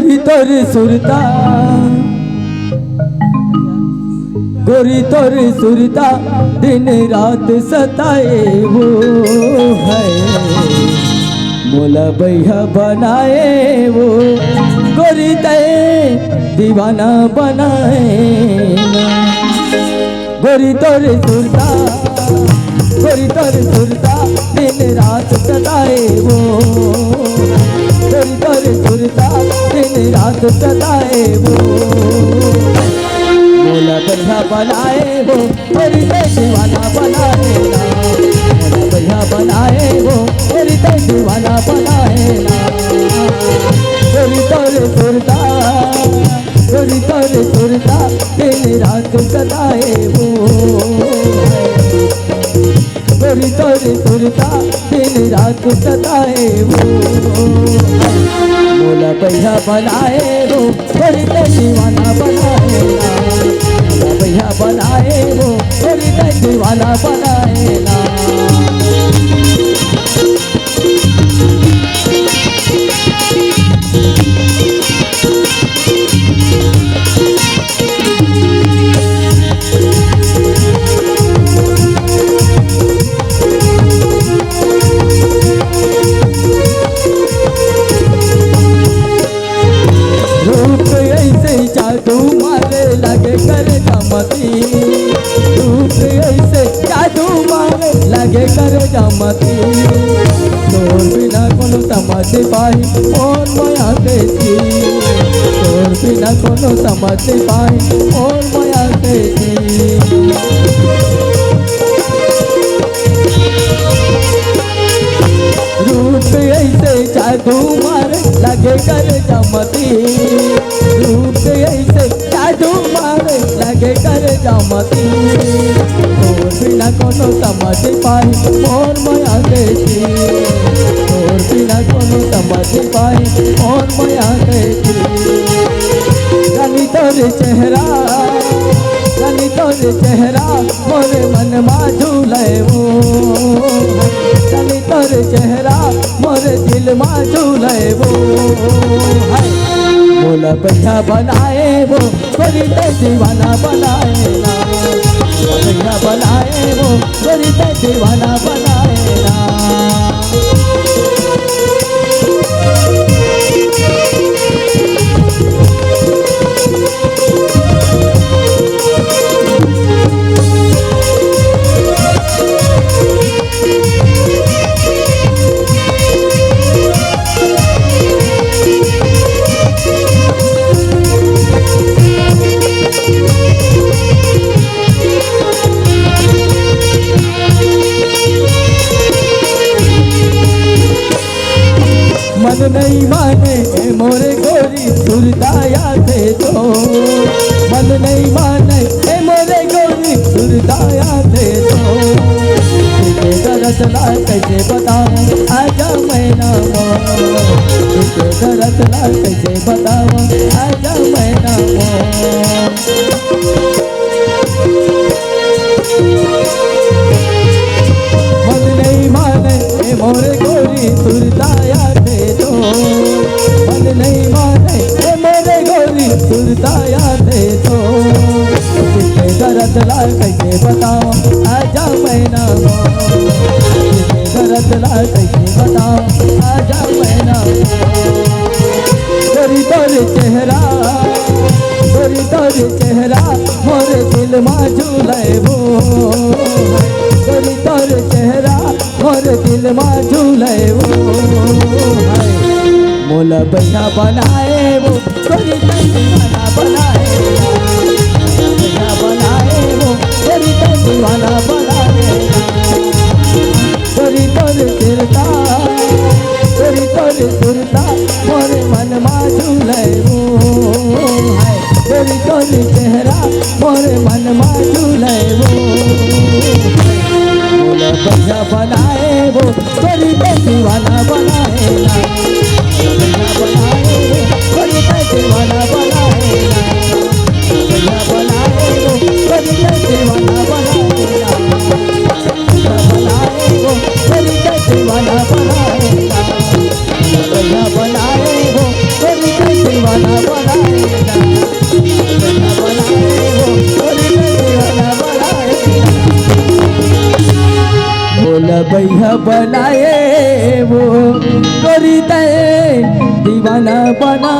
गोरी तोर सुरता, गोरी तोर सुरता दिन रात सताए वो है, मोला बैया बनाए वो, गोरी ते दीवाना बनाए ना। गोरी तोर सुरता, गोरी तोर सुरता दिन रात सताए वो, गोरी तोर सुरता दिन रात सताए वो, मोला बढ़िया बनाए वो, गोरी ते दीवाना बनाए ना, मोला बढ़िया बनाए वो, गोरी ते दीवाना बनाए ना। गोरी तोर सुरता, गोरी तोर सुरता दिन रात सताए वो, गोरी तोर सुरता दिन रात सताए वो, मोला बढ़िया बनाए वो, गोरी ते दीवाना बनाए ना, मोला बढ़िया बनाए वो, गोरी ते दीवाना बनाए ना। जादू मारे लगे कर जमती, रूप ऐसे जादू मारे लगे कर जमती, तोर बिना कोनो समझ पाई और माया देती, तोर बिना कोनो समझ पाई और माया देती। रूप ऐसे जादू मारे लगे कर जमती, रूप ऐसे जादू मारे लगे कर जमती, तोर बिना कोनो समझ पाई और माया देती, तोर बिना कोनो समझ पाई और माया देती। रानी तोर चेहरा, रानी तोर चेहरा मोरे मन मा झूले वो, रानी तोर चेहरा मोरे दिल मा झूले वो, मोला बढ़िया बनाए वो, गोरी ते दीवाना बनाए ना, बढ़िया बनाए वो, गोरी ते दीवाना बनाए ना। मन नहीं माने मोरे गोरी सुरता यादे तो, मन नहीं माने मोरे गोरी सुरता यादे तो, तुझे दर्द ला कैसे बताऊं आजा मैं ना मो, तुझे दर्द ला कैसे बताऊं आजा मैं ना मो। मन नहीं माने मोरे गोरी सुरता यादे तो, मन नहीं माने मेरे गोरी सुरता यादे तो, तुझे दर्द ला कैसे बताऊं आजा मैं ना मो, तुझे दर्द ला कैसे बताऊं आजा मैं ना मो। गोरी तोर चेहरा, गोरी तोर चेहरा मोरे दिल मा झूले वो, गोरी तोर चेहरा मोरे दिल मा झूले वो, मोला बढ़िया बनाए वो, गोरी ते दीवाना बनाए ना, बढ़िया बनाए वो, गोरी ते दीवाना बनाए ना। गोरी तोर सुरता, गोरी तोर सुरता मोरे मन मा झूले वो, गोरी तोर चेहरा मोरे मन मा झूले वो, मोला बढ़िया बनाए वो, गोरी ते दीवाना बनाए ना, बढ़िया बनाए वो, गोरी ते दीवाना बनाए ना, बढ़िया बनाए वो, गोरी ते दीवाना बनाए ना, बढ़िया बनाए वो, गोरी ते दीवाना बनाए ना, बढ़िया बनाए वो, गोरी ते दीवाना भैया बनाए वो गोरी दे दीवाना बना